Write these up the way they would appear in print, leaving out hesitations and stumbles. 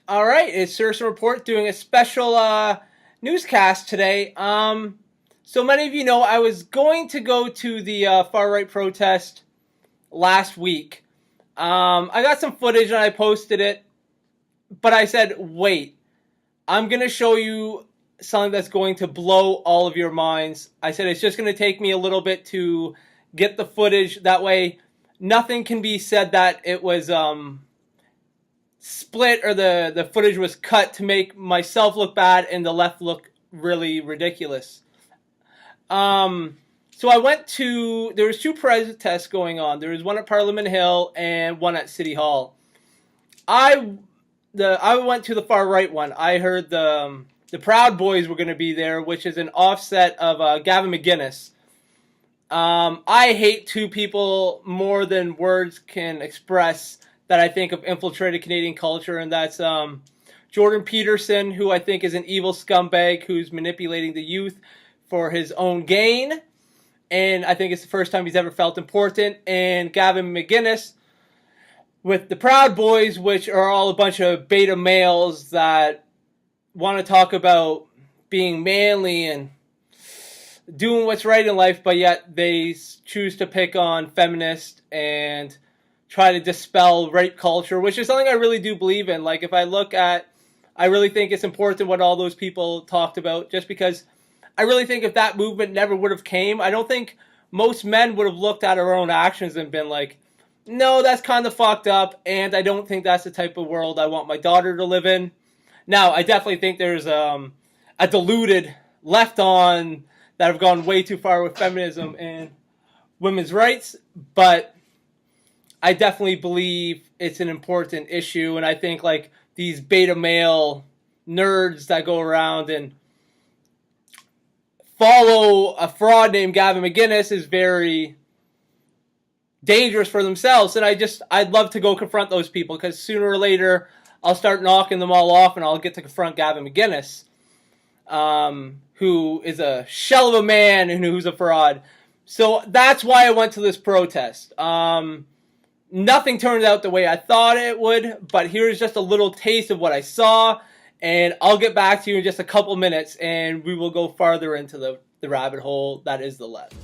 All right, it's Citizen Report doing a special newscast today. So many of you know I was going to go to the far right protest last week. I got some footage and I posted it, but I said, wait, I'm going to show you something that's going to blow all of your minds. I said it's just going to take me a little bit to get the footage. That way, nothing can be said that it was split or the footage was cut to make myself look bad and the left look really ridiculous. So I went to, there was two protests going on. There was one at Parliament Hill and one at City Hall. I went to the far right one. I heard the Proud Boys were going to be there, which is an offset of Gavin McGuinness. I hate two people more than words can express that I think of infiltrated Canadian culture, and that's Jordan Peterson, who I think is an evil scumbag who's manipulating the youth for his own gain, and I think it's the first time he's ever felt important, and Gavin McGuinness with the Proud Boys, which are all a bunch of beta males that want to talk about being manly and doing what's right in life, but yet they choose to pick on feminists and try to dispel rape culture, which is something I really do believe in. Like, if I look at, I really think it's important what all those people talked about, just because I really think if that movement never would have came, I don't think most men would have looked at our own actions and been like, no, that's kind of fucked up, and I don't think that's the type of world I want my daughter to live in. Now, I definitely think there's a deluded left on that have gone way too far with feminism and women's rights, but I definitely believe it's an important issue, and I think like these beta male nerds that go around and follow a fraud named Gavin McGuinness is very dangerous for themselves, and I'd love to go confront those people, because sooner or later I'll start knocking them all off and I'll get to confront Gavin McGuinness, who is a shell of a man and who's a fraud. So that's why I went to this protest. Nothing turned out the way I thought it would, but here's just a little taste of what I saw, and I'll get back to you in just a couple minutes, and we will go farther into the rabbit hole that is the left.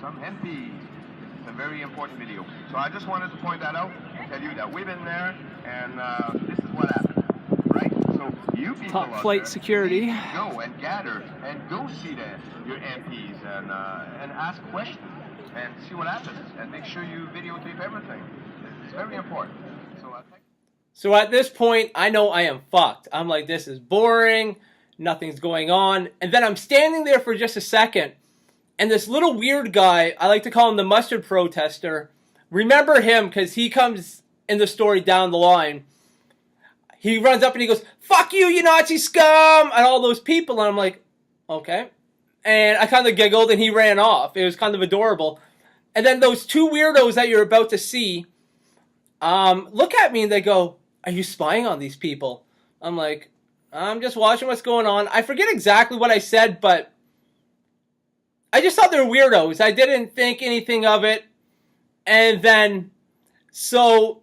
Some MPs. It's a very important video. So I just wanted to point that out, tell you that we've been there, and this is what happened, right? So you people Top flight security. Go and gather and go see your MPs and ask questions and see what happens, and make sure you videotape everything. It's very important. So at this point, I know I am fucked. I'm like, this is boring. Nothing's going on. And then I'm standing there for just a second. And this little weird guy, I like to call him the mustard protester. Remember him because he comes in the story down the line. He runs up and he goes, "Fuck you, you Nazi scum!" and all those people. And I'm like, okay. And I kind of giggled and he ran off. It was kind of adorable. And then those two weirdos that you're about to see look at me and they go, "Are you spying on these people?" I'm like, I'm just watching what's going on. I forget exactly what I said, but I just thought they were weirdos. I didn't think anything of it. And then, so,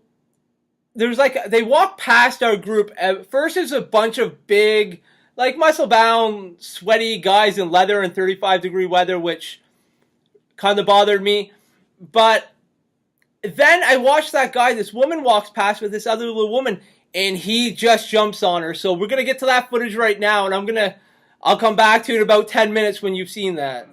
there's like, they walk past our group. At first, there's a bunch of big, like, muscle-bound, sweaty guys in leather in 35-degree weather, which kind of bothered me. But then I watched that guy, this woman walks past with this other little woman, and he just jumps on her. So we're going to get to that footage right now, and I'll come back to it in about 10 minutes when you've seen that.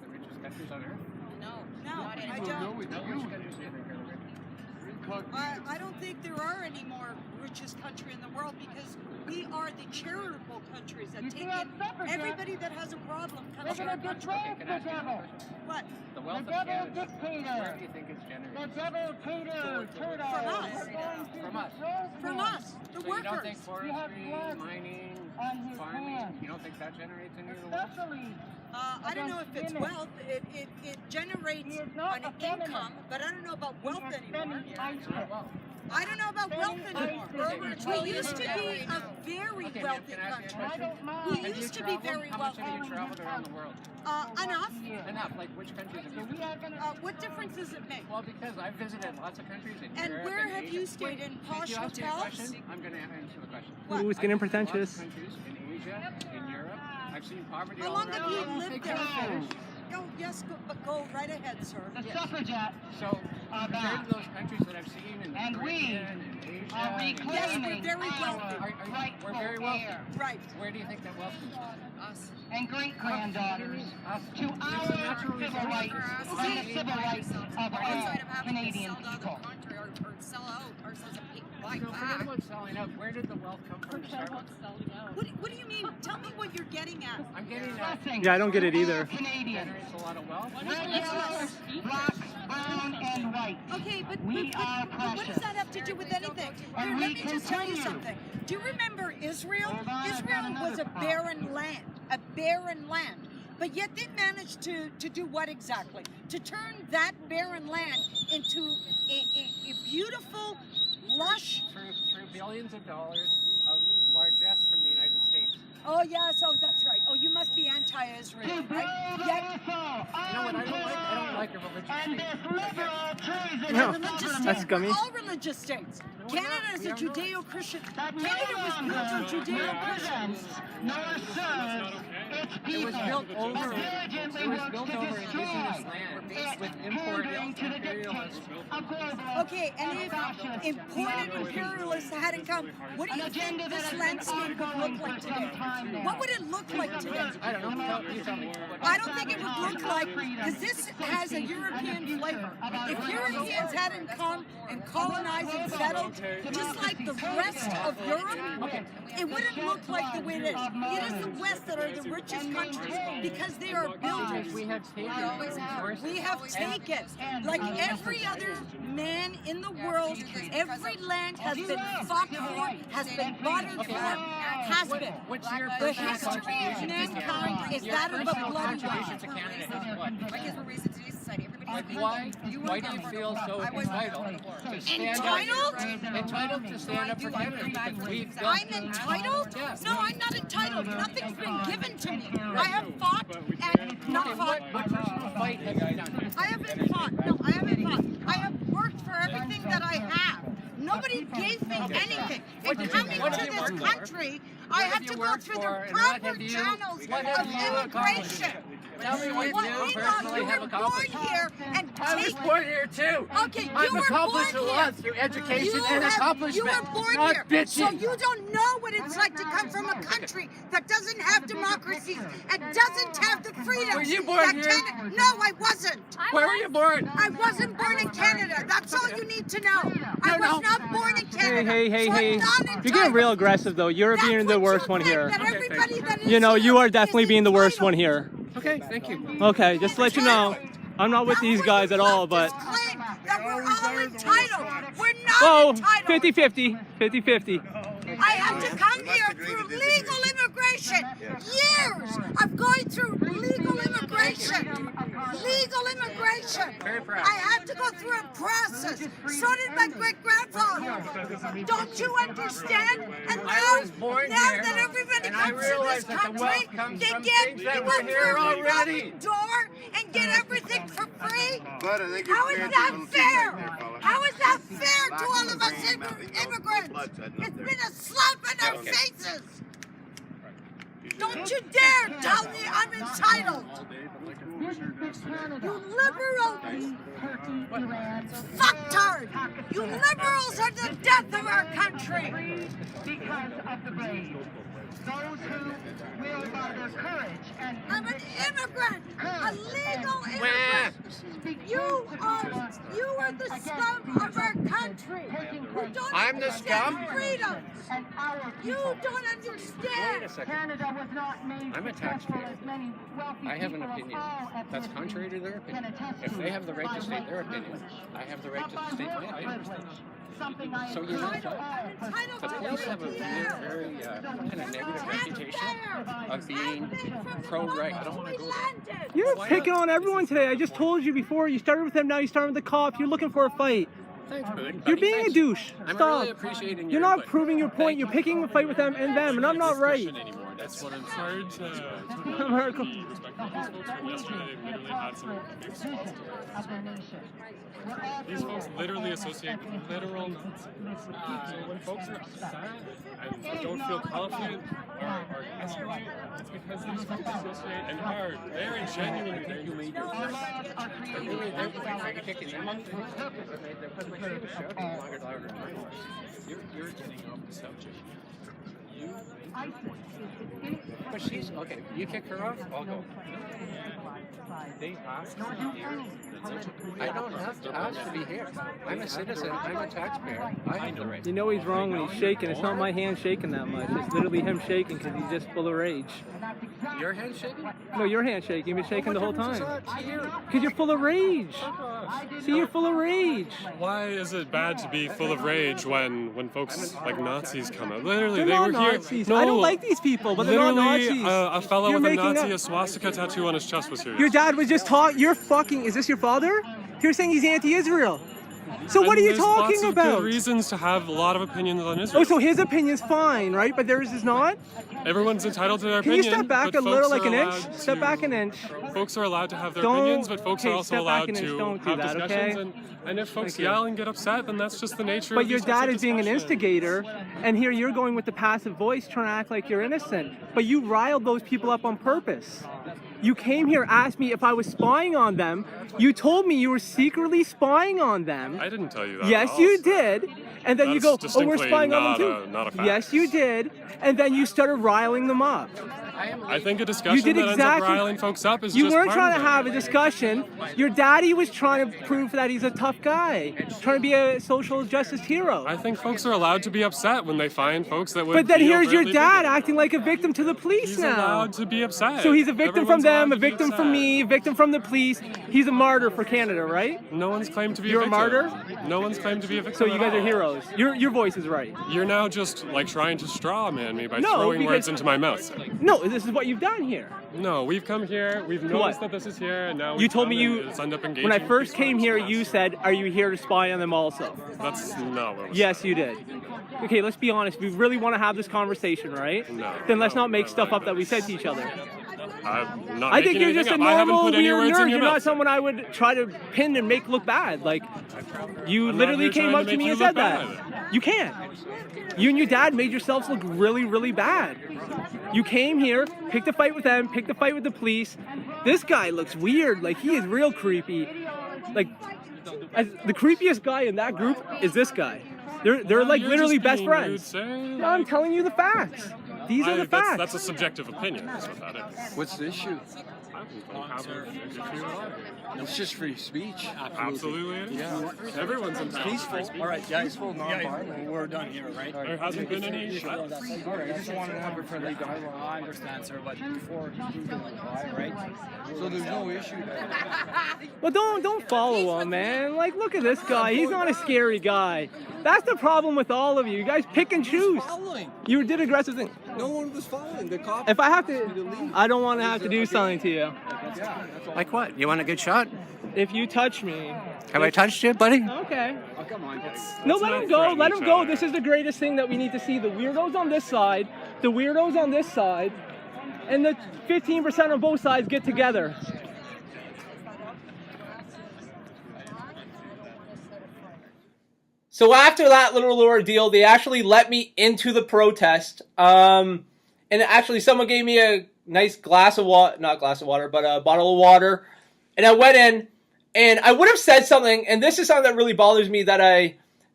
I don't think there are any more richest country in the world, because we are the charitable countries that take in everybody that has a problem comes to our country. What? The wealth of Canada. Where do you think it's generated? The devil catered from us, the So workers. you don't think forestry, mining, farming, you don't think that generates any of the wealth? I don't know if it's wealth. It generates an income, but I don't know about wealth anymore. I don't know about wealth anymore. We used to be a very wealthy country. We used to be very wealthy. How much have you traveled around the world? Enough. Enough. Like which countries have you visited? What difference does it make? Well, because I've visited lots of countries in And Europe where have Asia. you stayed? In posh If you ask me a hotels? question, I'm going to answer the question. What? Ooh, it's getting I've visited pretentious. lots of countries in Asia, in Europe. I've seen poverty How all long around have the you world. lived there? Oh, yes, but go right ahead, sir. The suffragette So, compared to those countries that I've seen in the And we Caribbean, in Asia, are in Yes, reclaiming we're very wealthy. we're very wealthy. Right. Where do you think that wealth comes from? Us. and great-granddaughters Us. to It's a our natural civil resource. rights and the civil rights of all Canadian people. Or sell out ourselves and buy So forget back. about selling out. Where did the wealth come from to start with? What do you mean? Tell me what you're getting at. I'm getting Blessings Yeah, I don't get it to all either. Canadians, generates a lot of wealth. red, yellow, black, brown, and white. Okay, but We are what does precious. that have to do with anything? And Here, we let me just tell you continue. something. Do you remember Israel? Hold on, I've got Israel was a another barren land, a barren land. But yet they managed to do what exactly? To turn that barren land into a beautiful, lush. Through billions of dollars of largesse from the United States. Oh yes, oh that's right. Oh, you must be anti-Israel, To blow right? the Yet, whistle You know what I don't like? I don't like a religious and state. this liberal treason No, of religious government states. scummy. We're all religious states. No, we're not. Canada is We a are not. Judeo-Christian. that no Canada was built on longer Judeo-Christian. represents nor serves its It people, was built over. but diligently It was works built to over indigenous destroy land it, with pandering to the dictates imperialism. of globalists Okay, and if fascists. imported imperialists hadn't come, what do An you agenda think that this has been landscape would ongoing look like for some today? time now. What would it look like today? I don't know. You tell me. I don't think it would look like, because this has a European flavor. If Europeans hadn't come and colonized and settled, just like the rest of Europe, it wouldn't look like the way it is. It is the West that are the richest countries because they are builders. We have taken resources. We have taken, like every other man in the world, every land has been fought for, has been bartered for, has been. What's your The personal history of contribution to mankind Canada? is Your that of a personal bloody contribution war. to Canada is what? Because we're raised in today's society. Everybody's Why do you feel so entitled to stand Entitled? up? Entitled to stand up for Canada because we've built. I'm entitled? Yes. No, I'm not entitled. Nothing's been given to me. I have fought and not Okay, fought. what personal fight have you done? I haven't fought. No, I haven't fought. I have worked for everything that I have. Nobody gave me anything. What In did you- coming what to have you this worked for? country, I have have you to go worked through for, the and what proper have you- channels what have of you accomplished? immigration. Tell me what What, you meanwhile, personally you have were born accomplished. here and I was take. born here too. Okay, you I've were accomplished born a lot here. through education You and have- accomplishment. You were born not here, bitching. so you don't know what it's like to come from a country that doesn't have democracies and doesn't have the freedoms. Were you born that here? Canada- No, I wasn't. Where were you born? I wasn't born in Canada. That's all you need to know. I was no. not born in Canada. Hey, so hey. I'm not You're getting entitled. real aggressive though. You're That's being what the worst you one think, here. that everybody that is You know, here you are is definitely being the worst one entitled. here. Okay, thank you. Okay, just to let you know, I'm not with That's these what guys you at all, leftists but claim, that we're all entitled. We're not oh, entitled. 50-50, 50-50. I had to come here through legal immigration. Years of going through legal immigration. Legal immigration. Very proud. I had to go through a process. So did my great-grandfather. Don't you understand? And I now, was born now here, that everybody and I comes to this realize that the country, wealth comes they from get things that to were go here through the already. front door and get everything for free. But I think How it's is fair that to little fair? teammate there, fella. How is that fair to Back all in of the us game, Matthew, no immigrants? bloodshed, It's nothing. been a slap in our Okay. faces. Don't you dare tell me I'm entitled. You liberals, fucktard. You liberals are the death of our country. because of the brave. Those who will, by their courage and I'm an immigrant, a legal immigrant. You are the scum of our country. You don't I'm the understand scum? freedom. and our You people. don't Wait understand. a second. Canada was not made I'm a successful taxpayer. as many wealthy I have an people of opinion. all That's ethnicities contrary to their can opinion. attest If to they have the right by to state their white opinion, privilege. I have the right But by to state real mine. I privilege, understand. something I So you're encourage not- all I'm entitled The to police have a live very, here. very kind of negative reputation Taxpayer. of being I've been from the pro-right. I moment don't want to we go there. landed. You're Why picking not? on everyone today. I just told you before. You started with them, now you started with the cops. You're looking for a fight. Thanks, buddy. You're being a douche. I'm Stop. really appreciating You're your not input. proving your point. You're picking a fight with them and them, and I'm not right. Anymore. That's what I'm sorry to America. be respectful of these folks, but yesterday they literally had some mixed thoughts of the nation. These folks literally associate literal nonsense. So when folks are upset and don't feel confident or escalate, it's because these folks associate and are very genuinely dangerous. You're getting off the subject. But she's okay. You kick her off, I'll go. They asked to be here. I don't have to ask to be here. I'm a citizen. I'm a taxpayer. I have the right. You know he's wrong when he's shaking. It's not my hand shaking that much. It's literally him shaking because he's just full of rage. Your hand shaking? No, your hand shaking. You've been shaking the whole time. Here. Because you're full of rage. See, you're full of rage. Why is it bad to be full of rage when folks like Nazis come out? Literally, They're they not were Nazis. here. I don't like these people, but they're not Literally, Nazis. a fellow You're with a making Nazi, up- a swastika tattoo on his chest was here. Your dad was just talking. You're fucking. Is this your father? You're saying he's anti-Israel. So what And are you there's lots talking of about? Good reasons to have a lot of opinions on Israel. Oh, so his opinion's fine, right? But theirs is not? Everyone's entitled to their Can you opinion. step back but a little, folks like are an inch? allowed Step to- back an inch. Folks are allowed to have their Don't- opinions, but folks okay, are also step back allowed an inch. to Don't do have that, discussions. okay? And if folks Thank you. yell and get upset, then that's just the nature But of your these types dad of is being an discussion. instigator, and here you're going with the passive voice trying to act like you're innocent. But you riled those people up on purpose. You came here, asked me if I was spying on them. You told me you were secretly spying on them. I didn't tell you that. Yes, at all, you sir. did. And then you go, That's oh, we're distinctly spying on them not too. not a fact. Yes, you did. And then you started riling them up. I think a discussion You did that ends exactly- up riling folks up is You just weren't part trying of to it. have a discussion. Your daddy was trying to prove that he's a tough guy, trying to be a social justice hero. I think folks are allowed to be upset when they find folks that would. But then be here's your overtly dad bigoted. acting like a victim to the police He's now. allowed to be upset. So he's a victim Everyone's from them, allowed a to be victim upset. from me, a victim from the police. He's a martyr for Canada, right? No one's claimed to be You're a a victim. martyr? No one's claimed to be a victim. So you at guys are all. heroes. Your voice is right. You're now just like trying to straw man me by No, throwing because- words into my mouth. sir. No, this is what you've done here. No, we've come here, we've What? noticed that this is here, and now You we've told me come you, and it's ended up engaging when I first peaceful came here, response. you said, are you here to spy on them also? That's not what was Yes, you did. Okay, let's be honest. We really want to have this conversation, right? No. Then let's No, not make not stuff like up that we this. said to each other. I'm not I think making you're anything just a up. I haven't normal put any weird words in nerd. your You're not mouth. someone I would try to pin and make look bad. Like, you I'm not literally here came trying up to to make me you and look said that. bad. You can't. You and your dad made yourselves look really, really bad. You came here, picked a fight with them, picked a fight with the police. This guy looks weird. Like, he is real creepy. Like, the creepiest guy in that group is this guy. They're like You're literally just best being friends. rude, sir. No, I'm telling you the facts. These are the facts. That's a subjective opinion. That's what that is. What's the issue? Absolutely. It's just free speech. Absolutely. it is. Yeah. Everyone's entitled. Peaceful. All right, guys. We're done here, right? There hasn't been any. All right, I just wanted to have a friendly dialogue. I understand, sir, but before you can reply, right? So there's no issue there. Well, don't follow him, man. Like, look at this guy. He's not a scary guy. That's the problem with all of you. You guys pick and choose. Following. You did aggressive things. No one was following. The cops. If I have to, I don't want to have to do something to you. Like what? You want a good shot? If you touch me. Have I touched you, buddy? Okay. Oh, come on. No, Let's let not him go. threaten Let each him go. other. This is the greatest thing that we need to see. The weirdos on this side, the weirdos on this side, and the 15% on both sides get together. So after that little ordeal, they actually let me into the protest. And actually, someone gave me a nice glass of water, not glass of water, but a bottle of water. And I went in, and I would have said something, and this is something that really bothers me, that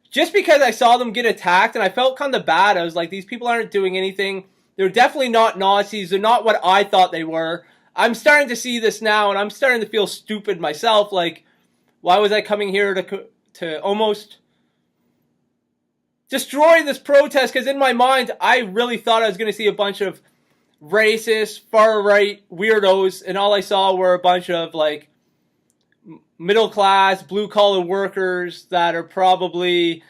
just because I saw them get attacked, and I felt kind of bad, I was like, these people aren't doing anything. They're definitely not Nazis. They're not what I thought they were. I'm starting to see this now, and I'm starting to feel stupid myself. Like, why was I coming here to almost destroy this protest? Because in my mind, I really thought I was going to see a bunch of racist, far-right weirdos, and all I saw were a bunch of, like, middle-class, blue-collar workers that are probably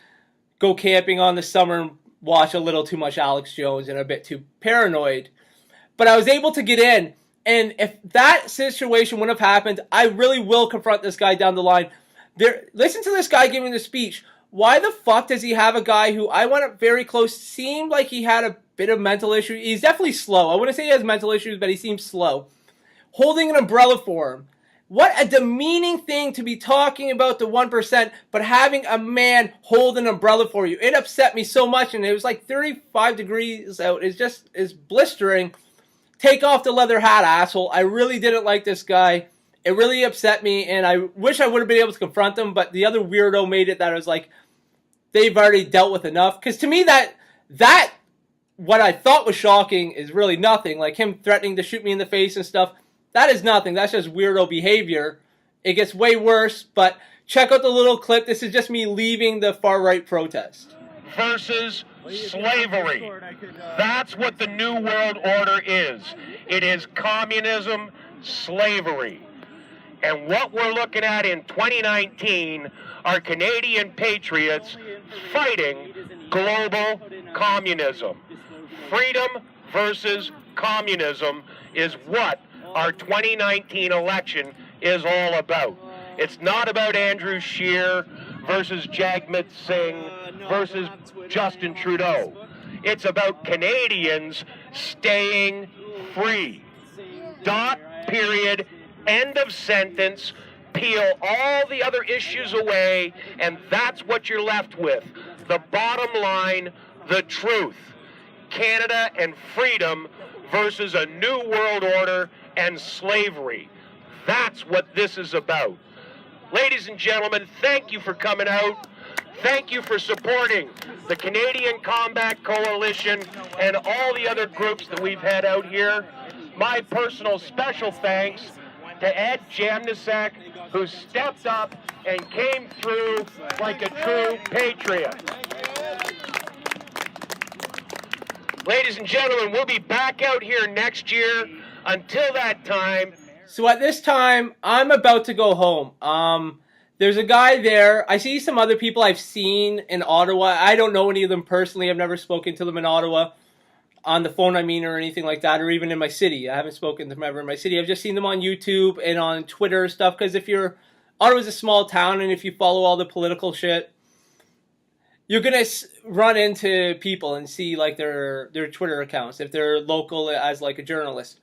go camping on the summer and watch a little too much Alex Jones and are a bit too paranoid. But I was able to get in, and if that situation wouldn't have happened, I really will confront this guy down the line. Listen to this guy giving the speech. why the fuck does he have a guy who I went up very close, seemed like he had a bit of mental issues. He's definitely slow. I wouldn't say he has mental issues, but he seems slow. Holding an umbrella for him. What a demeaning thing to be talking about the 1%, but having a man hold an umbrella for you. It upset me so much, and it was like 35 degrees out. It's blistering. Take off the leather hat, asshole. I really didn't like this guy. It really upset me, and I wish I would have been able to confront him, but the other weirdo made it that I was like, they've already dealt with enough. Because to me, that what I thought was shocking is really nothing. Like him threatening to shoot me in the face and stuff. That is nothing. That's just weirdo behavior. It gets way worse, but check out the little clip. This is just me leaving the far-right protest. Versus slavery. That's what the New World Order is. It is communism, slavery. And what we're looking at in 2019 are Canadian patriots fighting global communism. Freedom versus communism is what our 2019 election is all about. It's not about Andrew Scheer versus Jagmeet Singh versus Justin Trudeau. It's about Canadians staying free. Dot, period, end of sentence. Peel all the other issues away, and that's what you're left with. The bottom line, the truth. Canada and freedom versus a new world order and slavery. That's what this is about. Ladies and gentlemen, thank you for coming out. Thank you for supporting the Canadian Combat Coalition and all the other groups that we've had out here. My personal special thanks to Ed Jamnisek, who stepped up and came through like a true patriot. Ladies and gentlemen, we'll be back out here next year. Until that time. So at this time, I'm about to go home. There's a guy there. I see some other people I've seen in Ottawa. I don't know any of them personally. I've never spoken to them in Ottawa. On the phone, I mean, or anything like that, or even in my city. I haven't spoken to them ever in my city. I've just seen them on YouTube and on Twitter and stuff, because Ottawa's a small town, and if you follow all the political shit, you're going to run into people and see like their Twitter accounts, if they're local as like a journalist.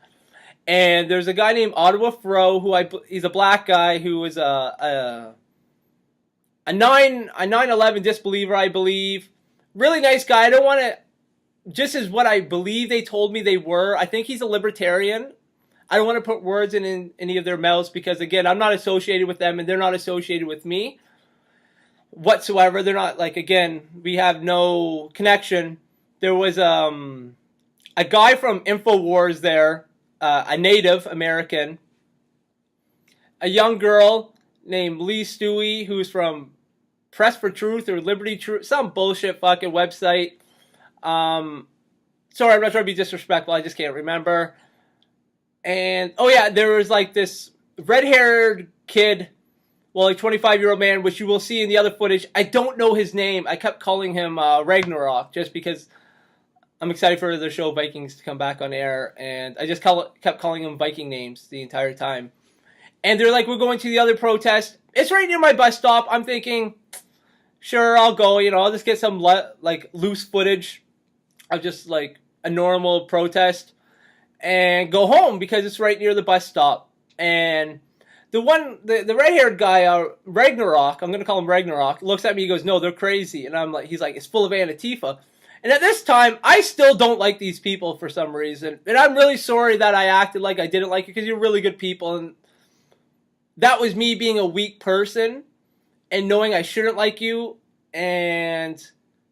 And there's a guy named Ottawa Fro, he's a black guy who was a 9/11 disbeliever, I believe. Really nice guy. I don't want to, just as what I believe they told me they were. I think he's a libertarian. I don't want to put words in any of their mouths because, again, I'm not associated with them and they're not associated with me whatsoever. They're not, like, again, we have no connection. There was a guy from InfoWars there. A Native American, a young girl named Lee Stewie, who's from Press for Truth or Liberty Truth, some bullshit fucking website. Sorry, I'm not trying to be disrespectful, I just can't remember. And, oh yeah, there was like this red-haired kid, well, like 25-year-old man, which you will see in the other footage. I don't know his name. I kept calling him Ragnarok, just because I'm excited for the show Vikings to come back on air, and I just kept calling them Viking names the entire time. And they're like, we're going to the other protest. It's right near my bus stop. I'm thinking, sure, I'll go. I'll just get some like loose footage of just like a normal protest and go home because it's right near the bus stop. And the red-haired guy, Ragnarok, I'm going to call him Ragnarok, looks at me, he goes, no, they're crazy. And he's like, it's full of ANTIFA. And at this time, I still don't like these people for some reason. And I'm really sorry that I acted like I didn't like you, because you're really good people. And that was me being a weak person and knowing I shouldn't like you and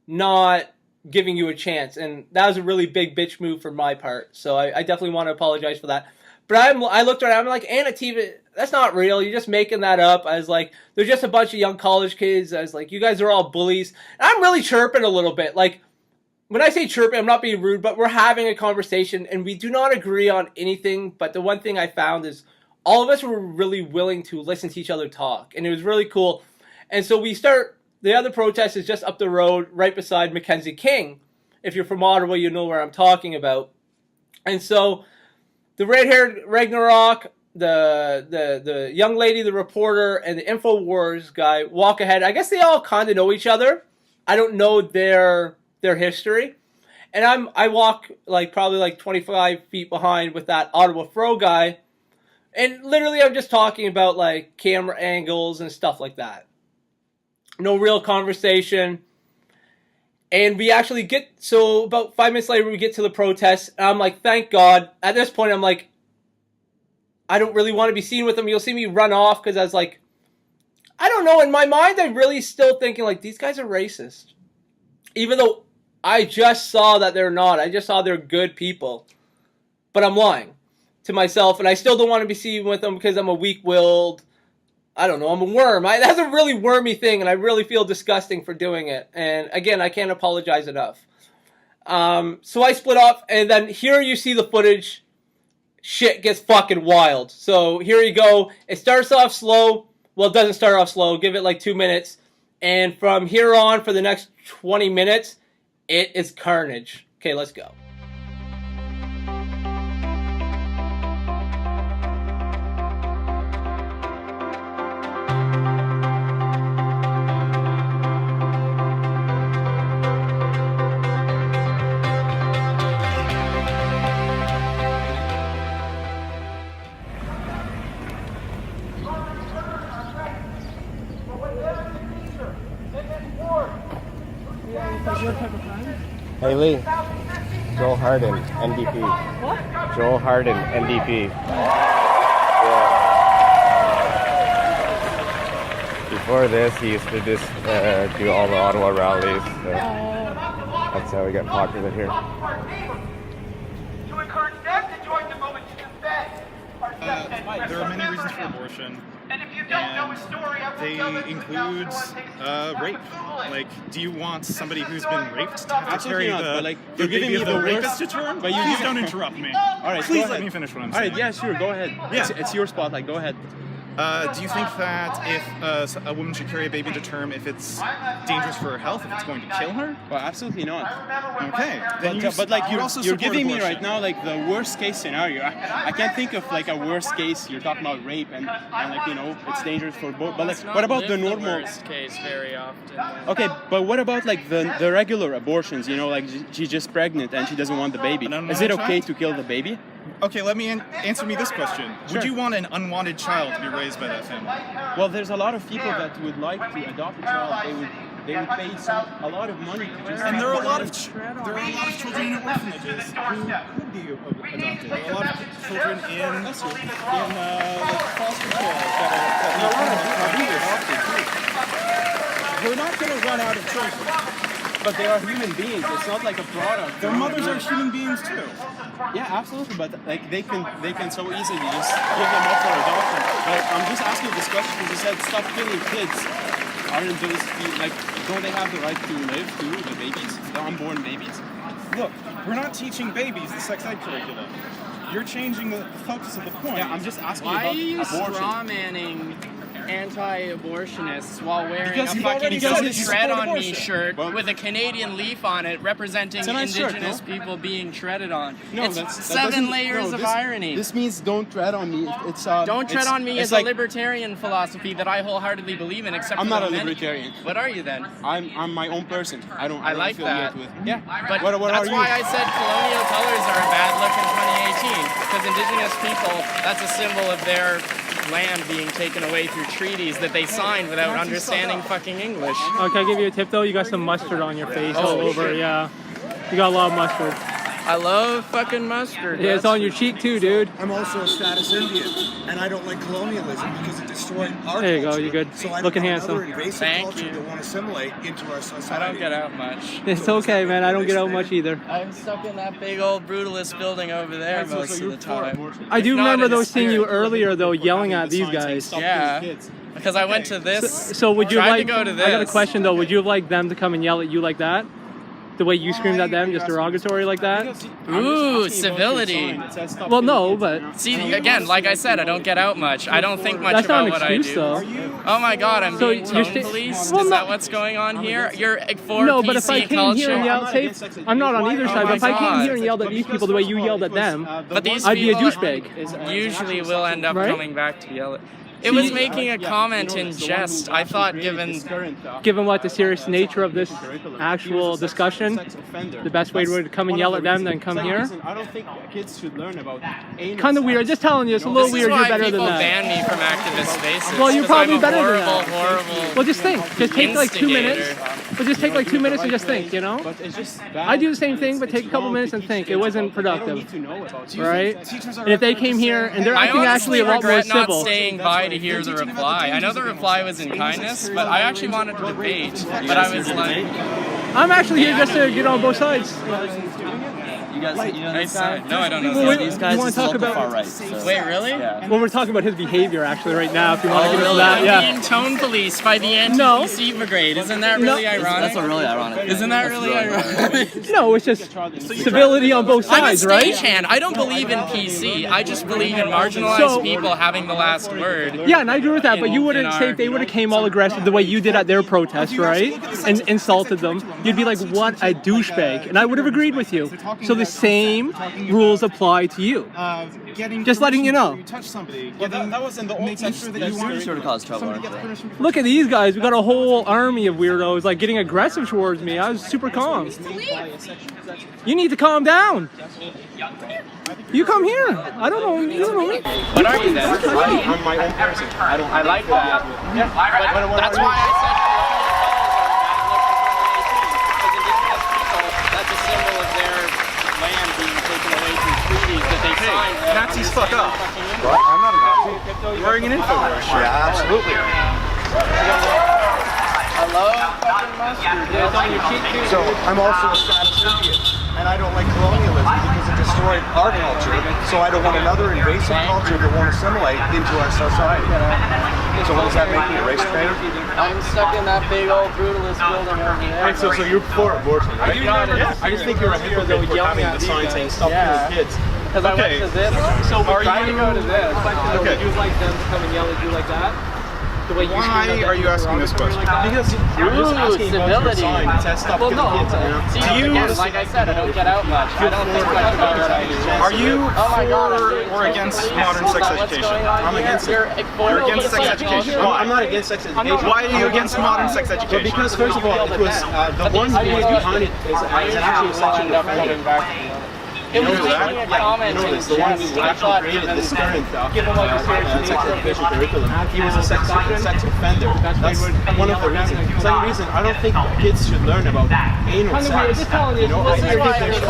not giving you a chance. And that was a really big bitch move for my part. So I definitely want to apologize for that. But I looked around, I'm like, ANTIFA, that's not real. You're just making that up. I was like, there's just a bunch of young college kids. I was like, you guys are all bullies. And I'm really chirping a little bit. Like, when I say chirping, I'm not being rude, but we're having a conversation, and we do not agree on anything. But the one thing I found is all of us were really willing to listen to each other talk, and it was really cool. And so the other protest is just up the road, right beside Mackenzie King. If you're from Ottawa, you know where I'm talking about. And so the red-haired Ragnarok, the young lady, the reporter, and the InfoWars guy walk ahead. I guess they all kind of know each other. I don't know their history. And I walk like probably like 25 feet behind with that Ottawa Fro guy. And literally I'm just talking about like camera angles and stuff like that. No real conversation. And we actually so about 5 minutes later we get to the protest. And I'm like, thank God. At this point I'm like, I don't really want to be seen with them. You'll see me run off because I was like, I don't know. In my mind I'm really still thinking like, these guys are racist. Even though I just saw that they're not. I just saw they're good people. But I'm lying to myself, and I still don't want to be seen with them because I'm a weak-willed, I don't know, I'm a worm. That's a really wormy thing, and I really feel disgusting for doing it. And again, I can't apologize enough. So I split off, and then here you see the footage. Shit gets fucking wild. So here you go. It starts off slow. Well, it doesn't start off slow. Give it like 2 minutes. And from here on, for the next 20 minutes, it is carnage. Okay, let's go. Hey Lee, Joel Harden, NDP. What? Joel Harden, NDP. Yeah. Before this, he used to just do all the Ottawa rallies. So that's how we got popular here. There are many reasons for abortion, and they include rape. Like, do you want somebody who's been raped to have to carry the baby of the rapist to term? But please don't interrupt me. All right, please let me finish what I'm saying. All right, yeah, sure, go ahead. Yeah. It's your spotlight, go ahead. Do you think that if a woman should carry a baby to term if it's dangerous for her health, if it's going to kill her? Well, absolutely not. Okay. Then but like you're giving me right now like the worst case scenario. I can't think of like a worst case. You're talking about rape and like, you know, it's dangerous for both. But like, what about the normal worst case very often? Okay, but what about like the regular abortions? You know, like she's just pregnant and she doesn't want the baby. Is it okay to kill the baby? Okay, let me answer me this question. Sure. Would you want an unwanted child to be raised by that family? Well, there's a lot of people that would like to adopt a child. They would pay a lot of money to just. And there are a lot of children in orphanages who could be adopted. There are a lot of children in foster care that are adopted too. We're not going to run out of children. But they are human beings. It's not like a product. Their mothers are human beings too. Yeah, absolutely. But like they can so easily just give them up for adoption. But I'm just asking this question because you said stop killing kids. Aren't those like don't they have the right to live too? The babies, the unborn babies. Look, we're not teaching babies the sex ed curriculum. You're changing the focus of the point. Yeah, I'm just asking about abortion. Why are you straw-manning anti-abortionists while wearing a fucking tread on me shirt with a Canadian leaf on it representing indigenous people being treaded on? No, it's seven layers of irony. This means don't tread on me. Don't tread on me is like, a libertarian philosophy that I wholeheartedly believe in. Except I'm for not a libertarian. What are you then? I'm my own person. I like that. With. Yeah, but that's why I said colonial colors are a bad look in 2018 because indigenous people, that's a symbol of their land being taken away through treaties that they signed without understanding fucking English. Oh, can I give you a tip though? You got some mustard on your face all over. Yeah, you got a lot of mustard. I love fucking mustard. Yeah, it's on your cheek too, dude. I'm also a status Indian, and I don't like colonialism because it destroyed our There you culture. go, you're good. So I Looking don't handsome. want another invasive culture to want to assimilate into our society. I don't get out much. It's okay, man. I don't get out much either. I'm stuck in that big old brutalist building over there most of the time. I do remember though seeing you earlier though yelling at these guys. Yeah. Because I went to this. So would you like? To go to this. I got a question though. Would you like them to come and yell at you like that? The way you screamed at them, just derogatory like that? Ooh, civility. Well, no, but... See, again, like I said, I don't get out much. I don't think much That's about not what an excuse, I do. though. Oh my god, I'm So being you're tone policed? Well, Is no. that what's going on here? You're for No, PC but if I came culture? here and yelled, say, I'm not on either side, but if I came here and yelled at these people the way you yelled at them, But these I'd be a people douchebag. usually will end up Right? coming back to yell at. It was making a comment in jest. I thought Given what the serious nature of this actual discussion, the best way to come and yell at them than come here. I don't think kids should learn about anal Kind of weird. Just telling you, it's a little weird. You're better than people that. ban me from activist spaces. Well, you're 'cause probably I'm a better than horrible, that. horrible. Well, just think. Just take like 2 minutes. instigator. Well, just take like 2 minutes and just think. You know. I do the same thing, but take a couple minutes and think. It wasn't productive, right? And if they came here and they're I acting actually honestly a lot more regret not civil. staying by to hear the reply. I know the reply was in kindness, but I actually wanted to debate. But I was like, I'm actually here just to get on both sides. You guys, you know these guys? No, I don't know. Well, These you guys wanna is talk local about- far right. So. Wait, really? Yeah. Well, we're talking about his behavior actually right now. If you want to Oh, get into really? that, I'm yeah. being tone policed by the anti-PC brigade. Isn't that really ironic? That's a really ironic. Isn't that really ironic? No, it's just civility on both I'm a sides, right? stagehand. I don't believe in PC. I just believe in marginalized So- people having the last word. Yeah, and I agree with that, but you in wouldn't our- say if they would have came all aggressive the way you did at their protest, right? And insulted them. You'd be like, what a douchebag. And I would have agreed with you. So the same rules apply to you. Just letting you know. touch somebody. that wasn't the old section that you wanted. Sure to cause trouble. Look at these guys. We got a whole army of weirdos like getting aggressive towards me. I was super calm. You need to calm down. You come here. I don't know. You don't know me. What are you then? I'm my own person. I like that. But that's why I said that's a symbol of their land being taken away through treaties that they signed. Nazis fuck up. I'm not a Nazi. You're wearing an Infowars shirt. Yeah, absolutely. Hello, fucking mustard. So I'm also a status Indian, and I don't like colonialism because it destroyed our culture. So I don't want another invasive culture that won't assimilate into our society. So what does that make me, a race traitor? I'm stuck in that big old brutalist building over there. So you're for abortion, right? Yeah. I just think you're a hypocrite for having the sign saying stop killing kids. Because I went to this, so we tried to go to this. Okay. Would you like them to come and yell at you like that? The way you Why are you asking this question? Because you're just asking about your sign that says stop killing kids. See, Do you- again, like I said, I don't get out much. I don't think much about what I do. Are you Oh my God, I'm for doing or so against much. modern sex What's education? going on I'm here? against it. You're against sex education. No, I'm not against sex education. Why are you against modern sex But education? because, first of all, it was the one who was behind it is actually a sexual offender. It was You know that? making a comment You know in this. The one jest. who I actually thought created given this current sex of education curriculum. He was a sex offender. That's one of the reasons. For some reason, I don't think kids should learn about anal Kind of weird. sex. Just telling you. You know, This is I why think they're there's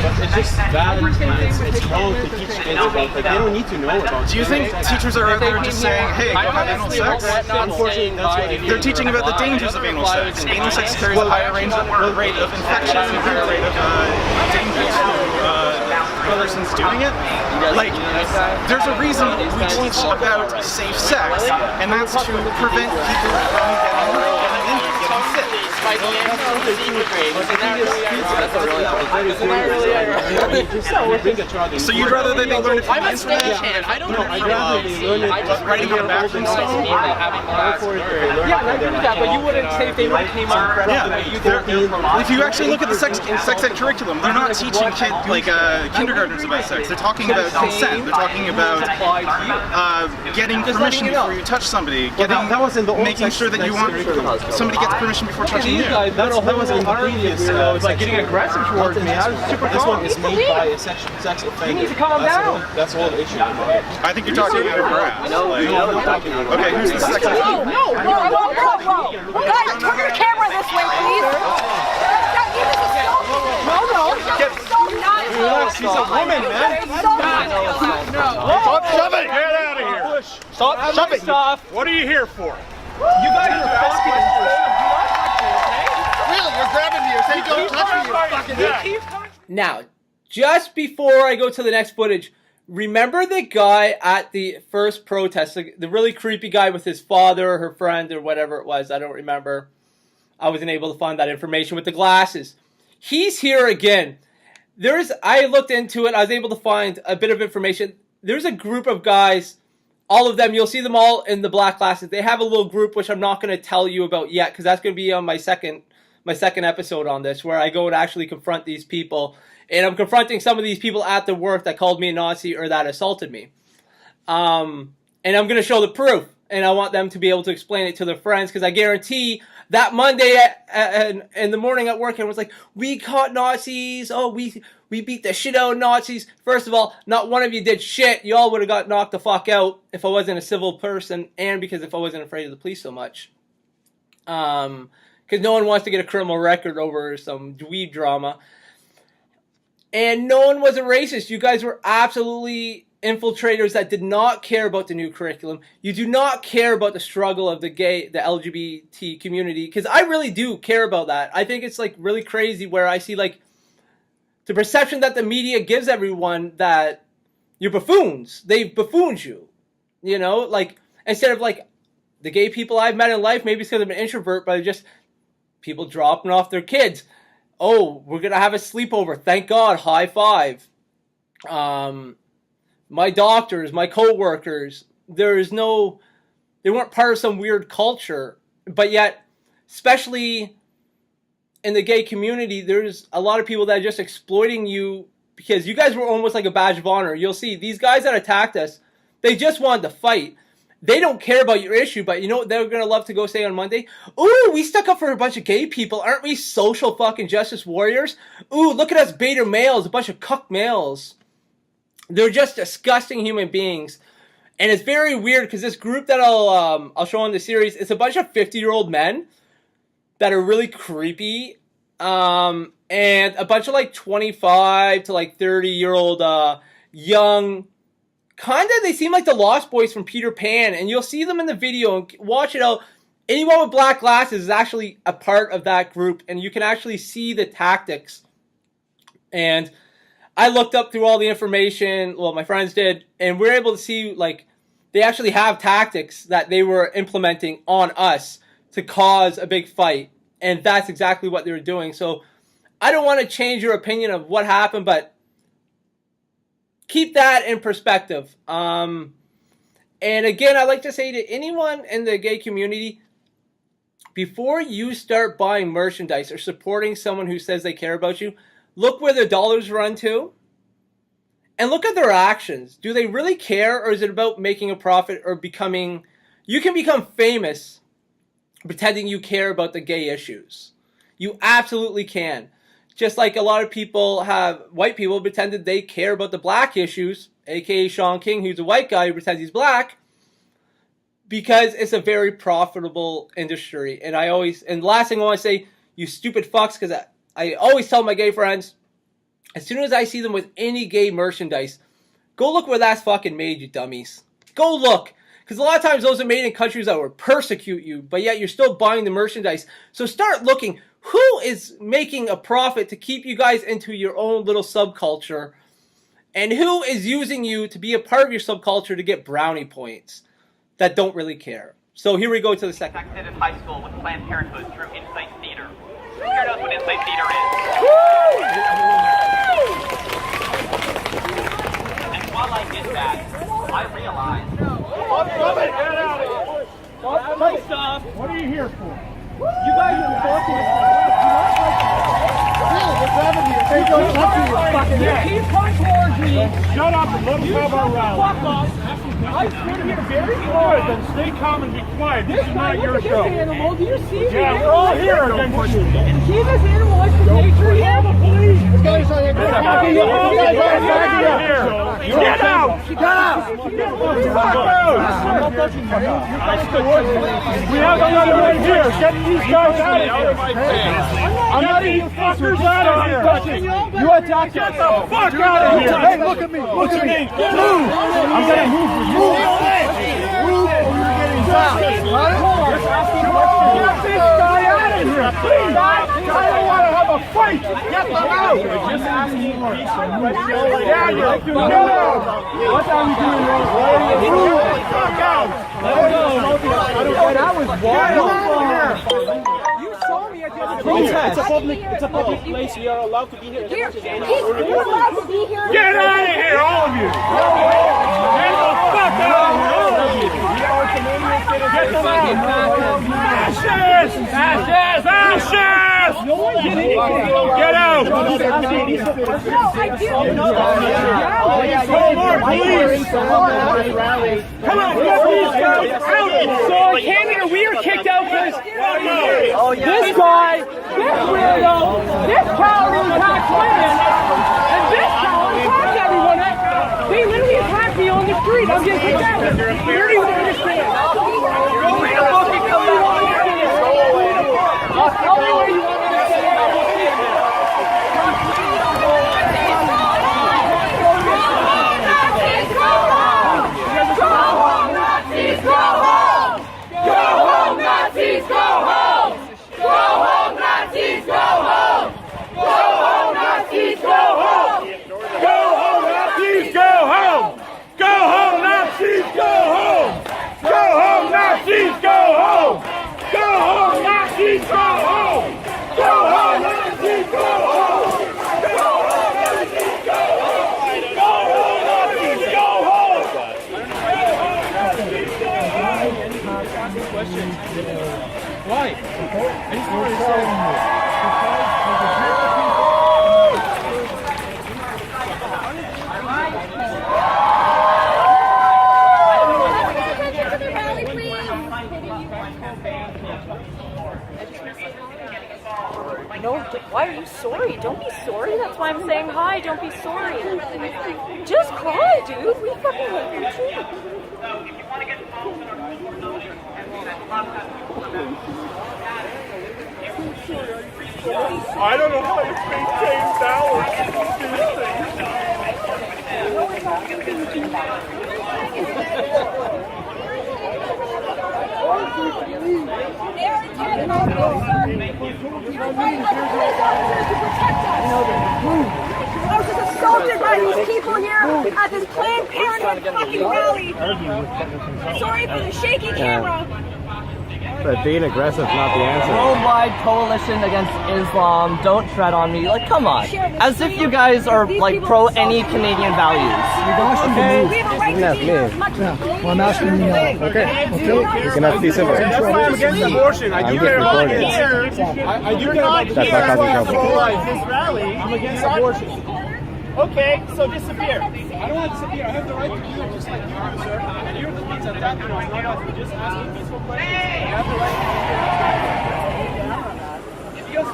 but it's just valid and it's wrong to teach kids about like they don't need to know about. Do you think teachers are out there just saying, hey, go have anal sex? Unfortunately, that's what They're teaching about the dangers of anal sex. Anal sex carries a higher rate of infection, a higher rate of danger to the person's doing it. Like, there's a reason we teach about safe sex, and that's to prevent people from getting sick. by the anti-PC brigade. Isn't that really ironic? So you'd rather that they learn it from I'm the a internet? stagehand. I don't No, I'd rather they learn it I just writing on a bathroom stone? having the last word. Yeah, and I agree with that, but you wouldn't say if they would have came on the way you did. If you actually look at the sex ed curriculum, they're not teaching kindergartners about sex. They're talking about consent. They're talking about getting permission before you touch somebody. Making sure that you want somebody gets permission before touching you. That was in the previous weirdos, like getting aggressive towards me. I was super This calm. one is made by a sex offender. You need to calm down. That's the whole issue. I think you're talking out of your ass. Okay, who's the sex ed? No, whoa. Guys, turn your camera this way, please. She's a woman, man. Stop shoving! Get out of here! Stop shoving! What are you here for? You guys are asking Really, you're grabbing me. You're saying don't touch me, you fucking Now, just before I go to the next footage, remember the guy at the first protest, the really creepy guy with his father or her friend or whatever it was? I don't remember. I wasn't able to find that information with the glasses. He's here again. I looked into it. I was able to find a bit of information. There's a group of guys, all of them. You'll see them all in the black glasses. They have a little group, which I'm not going to tell you about yet, because that's going to be on my second episode on this, where I go and actually confront these people. And I'm confronting some of these people at the work that called me a Nazi or that assaulted me. And I'm going to show the proof. And I want them to be able to explain it to their friends, because I guarantee that Monday in the morning at work, everyone's like, we caught Nazis. Oh, we beat the shit out of Nazis. First of all, not one of you did shit. You all would have got knocked the fuck out if I wasn't a civil person, and because if I wasn't afraid of the police so much. Because no one wants to get a criminal record over some dweeb drama. And no one was a racist. You guys were absolutely infiltrators that did not care about the new curriculum. You do not care about the struggle of the LGBT community, because I really do care about that. I think it's like really crazy where I see like the perception that the media gives everyone that you're buffoons. They've buffooned you. You know, like instead of like the gay people I've met in life, maybe it's because I'm an introvert, but just people dropping off their kids. Oh, we're going to have a sleepover. Thank God. High five. My doctors, my co-workers, they weren't part of some weird culture. But yet, especially in the gay community, there's a lot of people that are just exploiting you because you guys were almost like a badge of honor. You'll see, these guys that attacked us, they just wanted to fight. They don't care about your issue, but you know what they're going to love to go say on Monday? Ooh, we stuck up for a bunch of gay people. Aren't we social fucking justice warriors? Ooh, look at us beta males, a bunch of cuck males. They're just disgusting human beings. And it's very weird because this group that I'll show in the series, it's a bunch of 50-year-old men that are really creepy. And a bunch of like 25 to like 30-year-old young, kind of, they seem like the Lost Boys from Peter Pan. And you'll see them in the video and watch it out. Anyone with black glasses is actually a part of that group. And you can actually see the tactics. And I looked up through all the information, well, my friends did, and we're able to see, like, they actually have tactics that they were implementing on us to cause a big fight. And that's exactly what they were doing. So I don't want to change your opinion of what happened, but keep that in perspective. And again, I'd like to say to anyone in the gay community, before you start buying merchandise or supporting someone who says they care about you, look where their dollars run to, and look at their actions. Do they really care, or is it about making a profit or becoming... You can become famous pretending you care about the gay issues. You absolutely can. Just like a lot of people have, white people pretended they care about the black issues, aka Sean King, who's a white guy who pretends he's black, because it's a very profitable industry. And the last thing I want to say, you stupid fucks, because I always tell my gay friends, as soon as I see them with any gay merchandise, go look where that's fucking made, you dummies. Go look. Because a lot of times those are made in countries that would persecute you, but yet you're still buying the merchandise. So start looking. Who is making a profit to keep you guys into your own little subculture? And who is using you to be a part of your subculture to get brownie points that don't really care? So here we go to the second. Connected in high school with Planned Parenthood through Insight Theater. Here knows what Insight Theater is. And while I did that, I realized... Stop! What are you here for? You guys are working. What's happening here? Hey, don't touch me, you fucking ass. You keep coming towards me. Shut up and let me have our round. Fuck off. I stood here very hard. Then stay calm and be quiet. This is not your show. This animal, do you see me? Yeah, we're all here against you. See this animal is from nature here? The police. This guy's on here. Get out. Get out. I'm not touching you. We have another right here. Get these guys out of here. I'm not even fuckers out of here. You attacked us. Get the fuck out of here. Hey, look at me. What's your name? Move. I'm going to move for you. Move or you're getting shot. Get this guy out of here. Please. I don't want to have a fight. Get Get them out! We're just asking you questions. Yeah, you like to know. What are you doing wrong? Fuck out! That was wild. You saw me at the other protest. It's a public place. You are allowed to be here. You're allowed to be here. Get out of here, all of you! Get the fuck out of here, all of you! We are Canadian citizens. Get them out! Ashes! Ashes! Ashes! Get out! No more police! Come on, get these guys out! So I came here, we were kicked out because this guy, this weirdo, this coward attacked women, and this coward attacked everyone. They literally attacked me on the street. I'm getting kicked out. Where do you understand? Read a book and come back. Tell me where you want me to say it. Why? I just want to say. No, why are you sorry? Don't be sorry. That's why I'm saying hi. Don't be sorry. Just cry, dude. We fucking love you too. I don't know how to maintain balance and do I was just assaulted by these people here at this Planned Parenthood fucking rally. Sorry for the shaky camera. But being aggressive is not the answer. Worldwide coalition against Islam. Don't tread on me. Like, come on. As if you guys are like pro any Canadian values. Okay. You can ask me. Well, I'm asking you now. Okay. You can have peace of it. That's why I'm against abortion. I do care about here. I do care about here. That's why I'm pro-life. This rally, I'm against abortion. Okay, so disappear. I don't want to disappear. I have the right to do it just like you do, sir. And you're the ones attacking us, not us. We're just asking peaceful questions. I have the right to do it. Because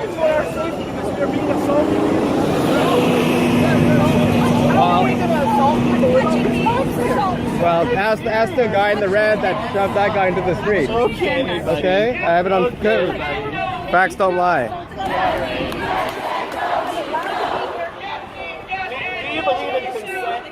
it's for our safety, because we're being assaulted. Well, ask the guy in the red that shoved that guy into the street. Okay. Okay? I have it on good. Facts don't lie. Do you believe in consent?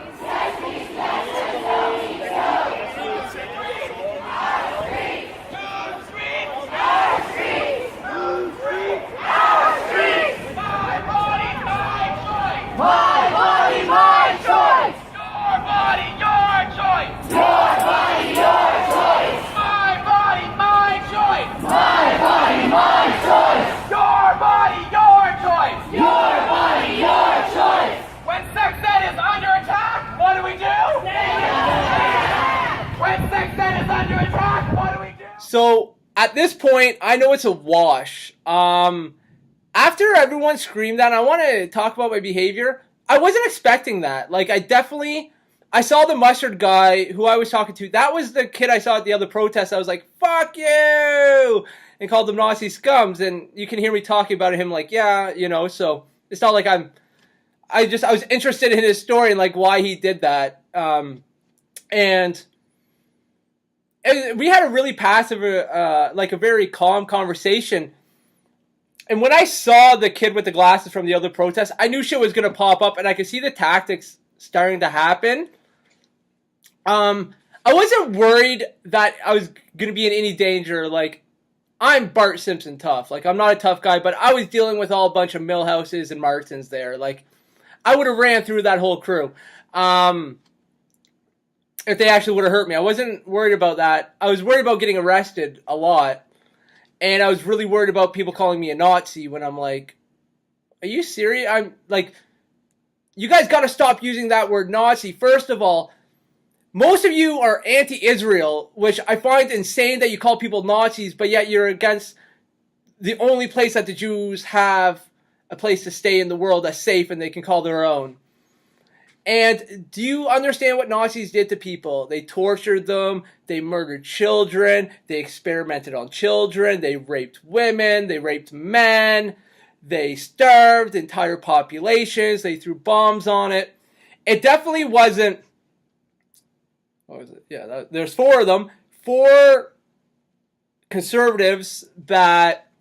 My body, my choice. Your body, your choice. Your body, your choice. My body, my choice. My body, my choice. Your body, your choice. Your body, your choice. When sex ed is under attack, what do we do? When sex ed is under attack, what do we do? So at this point, I know it's a wash. After everyone screamed that, I want to talk about my behavior. I wasn't expecting that. Like, I saw the mustard guy who I was talking to. That was the kid I saw at the other protest. I was like, fuck you! And called them Nazi scums. And you can hear me talking about him like, yeah, you know, so it's not like I was interested in his story and like why he did that. And we had a really passive, like a very calm conversation. And when I saw the kid with the glasses from the other protest, I knew shit was going to pop up, and I could see the tactics starting to happen. I wasn't worried that I was going to be in any danger. Like, I'm Bart Simpson tough. Like, I'm not a tough guy, but I was dealing with all a bunch of Millhouses and Martins there. Like, I would have ran through that whole crew. If they actually would have hurt me. I wasn't worried about that. I was worried about getting arrested a lot. And I was really worried about people calling me a Nazi when I'm like, are you serious? I'm like, you guys got to stop using that word Nazi. First of all, most of you are anti-Israel, which I find insane that you call people Nazis, but yet you're against the only place that the Jews have a place to stay in the world that's safe and they can call their own. And do you understand what Nazis did to people? They tortured them, they murdered children, they experimented on children, they raped women, they raped men, they starved entire populations, they threw bombs on it. It definitely wasn't... What was it? Yeah, there's 4 of them. 4 conservatives that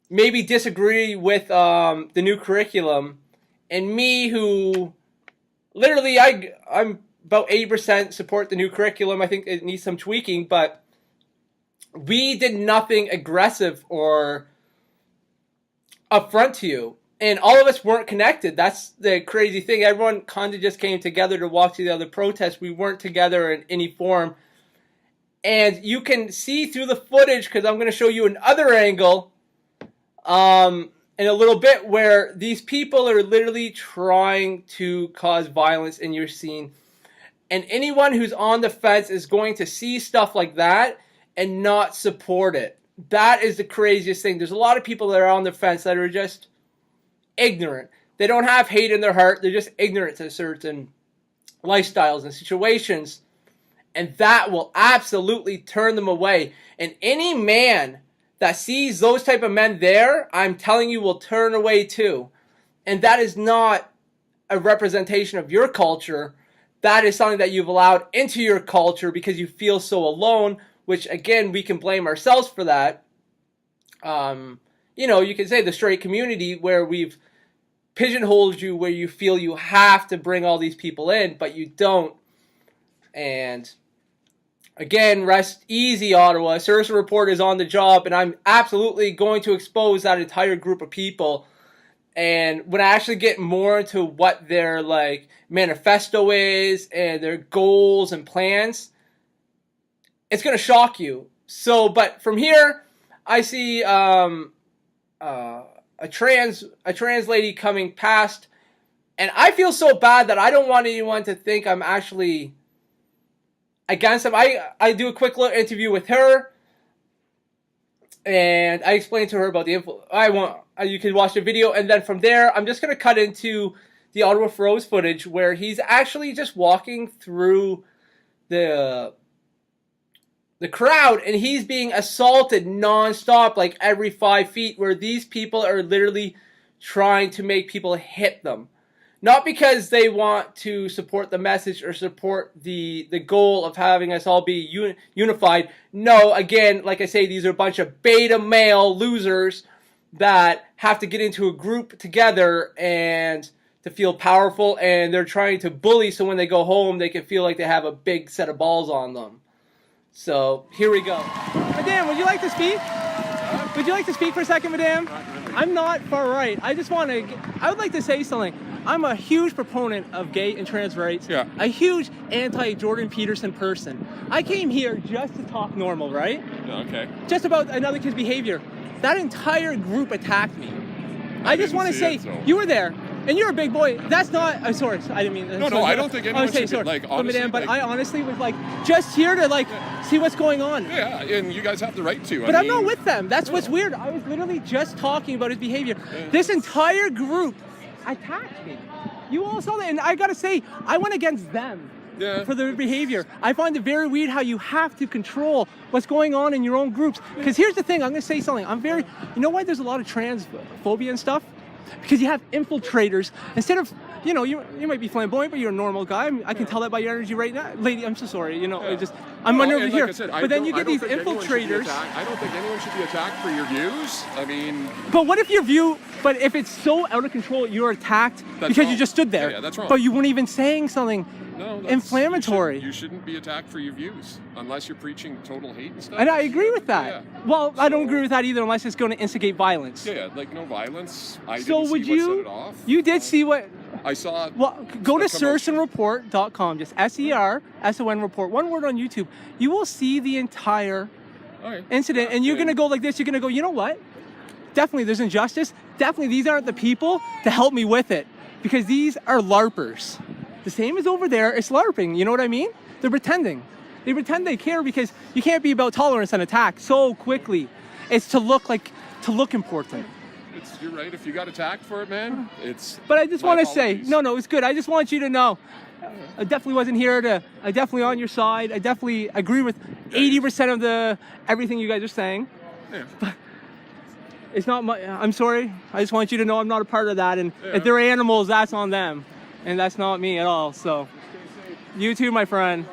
maybe disagree with the new curriculum, and me who... Literally, I'm about 80% support the new curriculum. I think it needs some tweaking, but we did nothing aggressive or upfront to you. And all of us weren't connected. That's the crazy thing. Everyone kind of just came together to walk to the other protests. We weren't together in any form. And you can see through the footage, because I'm going to show you another angle in a little bit, where these people are literally trying to cause violence in your scene. And anyone who's on the fence is going to see stuff like that and not support it. That is the craziest thing. There's a lot of people that are on the fence that are just ignorant. They don't have hate in their heart. They're just ignorant to certain lifestyles and situations. And that will absolutely turn them away. And any man that sees those type of men there, I'm telling you, will turn away too. And that is not a representation of your culture. That is something that you've allowed into your culture because you feel so alone, which again, we can blame ourselves for that. You know, you can say the straight community, where we've pigeonholed you, where you feel you have to bring all these people in, but you don't. And again, rest easy, Ottawa. Citizen Report is on the job, and I'm absolutely going to expose that entire group of people. And when I actually get more into what their like manifesto is and their goals and plans, it's going to shock you. So, but from here, I see a trans lady coming past, and I feel so bad that I don't want anyone to think I'm actually against them. I do a quick little interview with her, and I explain to her about the you can watch the video, and then from there, I'm just going to cut into the Ottawa Froze footage where he's actually just walking through the crowd, and he's being assaulted non-stop, like every 5 feet, where these people are literally trying to make people hit them. Not because they want to support the message or support the goal of having us all be unified. No, again, like I say, these are a bunch of beta male losers that have to get into a group together and to feel powerful, and they're trying to bully so when they go home they can feel like they have a big set of balls on them. So, here we go. Madame, would you like to speak? Would you like to speak for a second, Madame? I'm not far right. I would like to say something. I'm a huge proponent of gay and trans rights. Yeah. A huge anti-Jordan Peterson person. I came here just to talk normal, right? Okay. Just about another kid's behavior. That entire group attacked me. I just want to say, you were there, and you're a big boy. That's not, I'm sorry, I didn't mean... No, I don't think anyone should be, like, honestly... But I honestly was, like, just here to, like, see what's going on. Yeah, and you guys have the right to. But I'm not with them. That's what's weird. I was literally just talking about his behavior. Yeah. This entire group attacked me. You all saw that, and I gotta say, I went against them for their behavior. I find it very weird how you have to control what's going on in your own groups. Because here's the thing, I'm gonna say something. You know why there's a lot of transphobia and stuff? Because you have infiltrators. Instead of, you know, you might be flamboyant, but you're a normal guy. I can tell that by your energy right now. Lady, I'm so sorry. You know, I'm unnerved here. But then you get these infiltrators. I don't think anyone should be attacked for your views. I mean... But what if if it's so out of control, you're attacked because you just stood there. Yeah, that's wrong. But you weren't even saying something No, inflammatory. You shouldn't be attacked for your views unless you're preaching total hate and stuff. And I agree with that. Yeah. Well, I don't agree with that either unless it's going to instigate violence. Yeah, like no violence. I So didn't would see what set you? it off. You did see what? I saw. Well, go to a commotion. searchandreport.com. Just SERSON report. One word on YouTube. You will see the entire incident, and you're going to go like this. You're going to go, you know what? Definitely, there's injustice. Definitely, these aren't the people to help me with it, because these are LARPers. The same as over there. It's LARPing. You know what I mean? They're pretending. They pretend they care because you can't be about tolerance and attack so quickly. It's to look important. You're right. If you got attacked for it, man, it's. But I just want to say, no, it's good. I just want you to know, I definitely wasn't here to. I definitely on your side. I definitely agree with 80% of everything you guys are saying. Yeah. But it's not my. I'm sorry. I just want you to know I'm not a part of that. And if they're animals, that's on them, and that's not me at all. So, you too, my friend.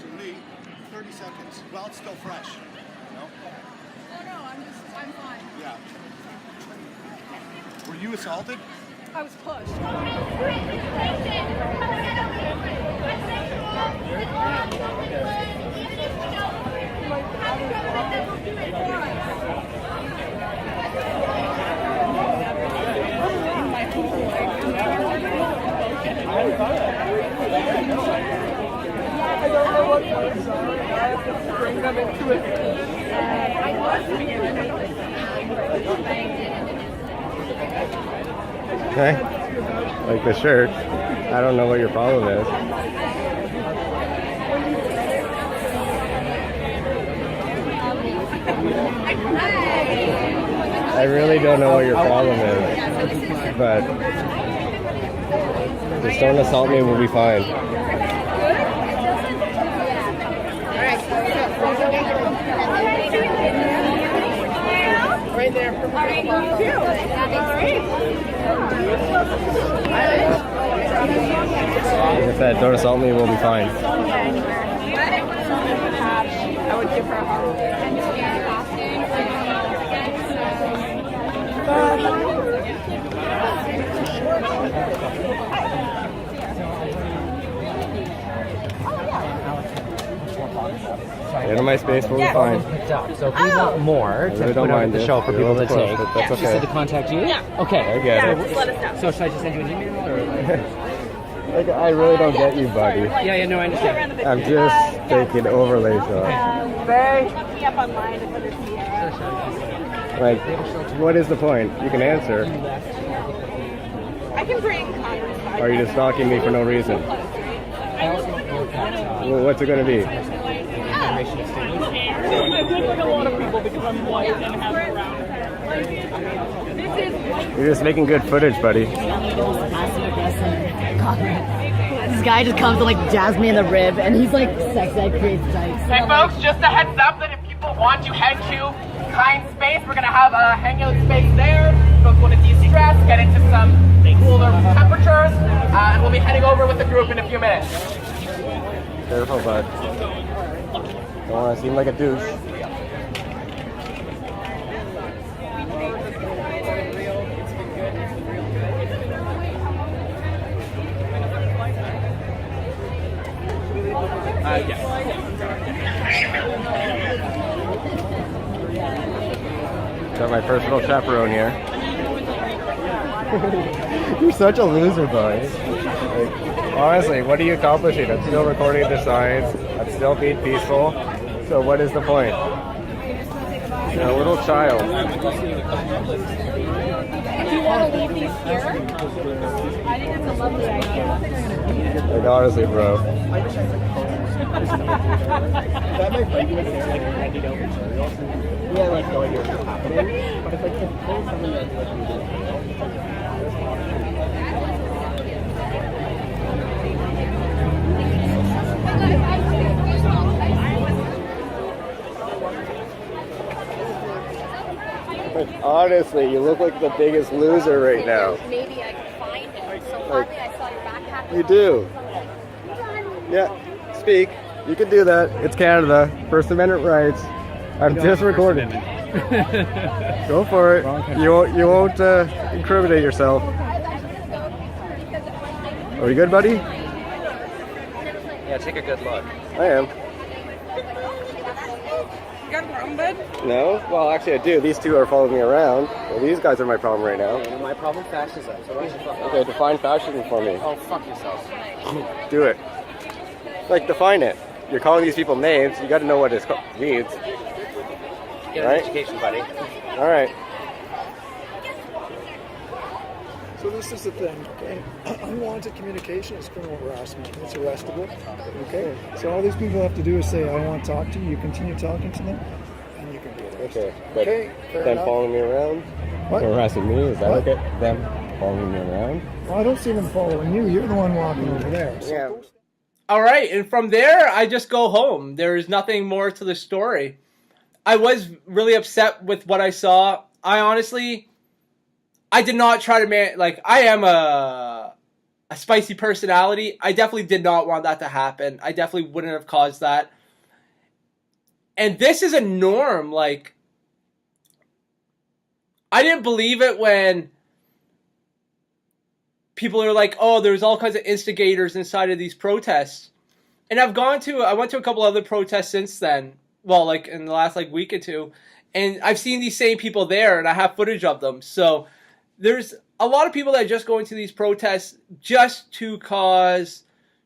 To me, 30 seconds. Well, it's still fresh. I'm fine. Yeah. Were you assaulted? I was pushed. Bring them into it. Okay. Like the shirt. I don't know what your problem is. I really don't know what your problem is, but just don't assault me, we'll be fine. Right there. Like I said, don't assault me, we'll be fine. I would give her a hug. Get in my space, we'll be fine. So if we want more to really put on the this. show for You're people to close, take, but that's she okay. said to contact you? Yeah. Okay. I get it. Just let us know. So should I just send you an email? Or? Like, I really don't get you, buddy. Yeah, no, I understand. I'm just taking overlay shots. Very. Look me up online and put it Like, what is the point? You can answer. I can bring Congress. Or are you just stalking me for no reason? Well, what's it going to be? I look like a lot of people because I'm white and have brown hair. You're just making good footage, buddy. This guy just comes and like jabs me in the rib, and he's like, sex ed creates dykes. Hey folks, just a heads up that if people want to head to Kind Space, we're gonna have a hangout space there. Folks want to de-stress, get into some cooler temperatures, and we'll be heading over with the group in a few minutes. Careful, bud. Don't want to seem like a douche. Got my personal chaperone here. You're such a loser, boy. Like, honestly, what are you accomplishing? I'm still recording the signs. I'm still being peaceful. So what is the point? You're a little child. Do you want to leave these here? I think it's a lovely idea. Like, honestly, bro. That might break you like handing out material. Yeah, like knowing what's happening. But it's like to pull something that's like you do. Like, honestly, you look like the biggest loser right now. Maybe I can find it. So finally I saw your backpack. You do. Yeah, speak. You can do that. It's Canada. First Amendment rights. I'm just recording. Go for it. You won't incriminate yourself. Are we good, buddy? Yeah, take a good look. I am. You got a problem, bud? No? Well, actually I do. These two are following me around. Well, these guys are my problem right now. My problem, fascism. So why don't you fuck off? Okay, define fascism for me. Oh, fuck yourself. Do it. Like, define it. You're calling these people names. You got to know what it means. Get an Right? education, buddy. All right. So this is the thing, okay? Unwanted communication is criminal harassment. It's arrestable, okay? So all these people have to do is say, I don't want to talk to you. You continue talking to them, and you can be arrested. Okay. But Okay, fair them enough. following me around? What? Harassing me? Is that What? okay? Them following me around? Well, I don't see them following you. You're the one walking over there. So Yeah. All right, and from there, I just go home. There's nothing more to the story. I was really upset with what I saw. I honestly, I did not try to I am a spicy personality. I definitely did not want that to happen. I definitely wouldn't have caused that. And this is a norm. Like, I didn't believe it when people are like, oh, there's all kinds of instigators inside of these protests. And I went to a couple other protests since then. Well, like in the last week or two. And I've seen these same people there, and I have footage of them. So there's a lot of people that just go into these protests just to cause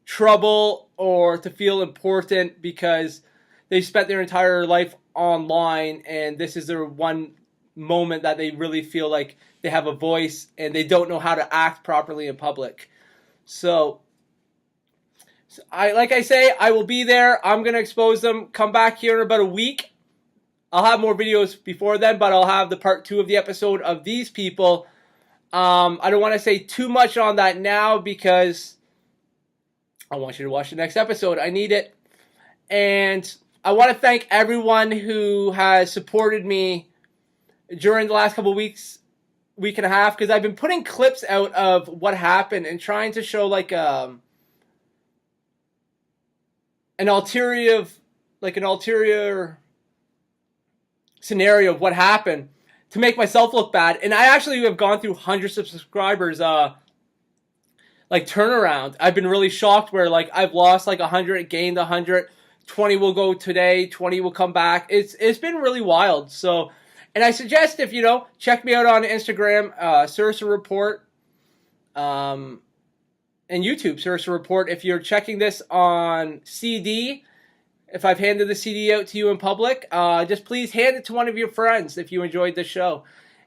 trouble or to feel important because they spent their entire life online, and this is their one moment that they really feel like they have a voice and they don't know how to act properly in public. So I will be there. I'm going to expose them. Come back here in about a week. I'll have more videos before then, but I'll have the part 2 of the episode of these people. I don't want to say too much on that now because I want you to watch the next episode. I need it. And I want to thank everyone who has supported me during the last couple of weeks, week and a half, because I've been putting clips out of what happened and trying to show an ulterior scenario of what happened to make myself look bad. And I actually have gone through hundreds of subscribers turnaround. I've been really shocked where I've lost 100, gained 100, 20 will go today, 20 will come back. It's been really wild. So, and I suggest if check me out on Instagram, Sursa Report, and YouTube, Sursa Report. If you're checking this on CD, if I've handed the CD out to you in public, just please hand it to one of your friends if you enjoyed the show.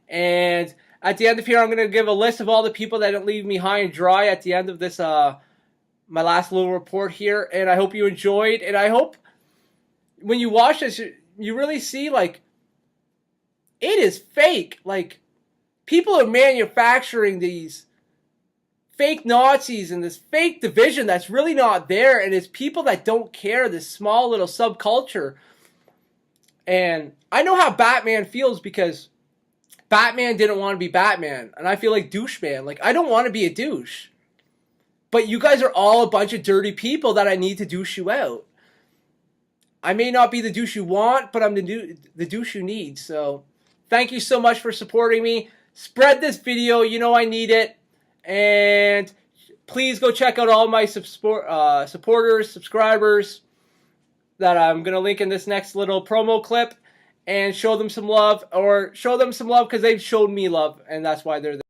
And at the end of here, I'm going to give a list of all the people that didn't leave me high and dry at the end of this, my last little report here. And I hope you enjoyed. And I hope when you watch this, you really see, it is fake. People are manufacturing these fake Nazis and this fake division that's really not there, and it's people that don't care, this small little subculture. And I know how Batman feels because Batman didn't want to be Batman, and I feel like doucheman. I don't want to be a douche. But you guys are all a bunch of dirty people that I need to douche you out. I may not be the douche you want, but I'm the douche you need. So thank you so much for supporting me. Spread this video. You know I need it. And please go check out all my supporters, subscribers that I'm going to link in this next little promo clip, and show them some love, or show them some love because they've showed me love, and that's why they're there.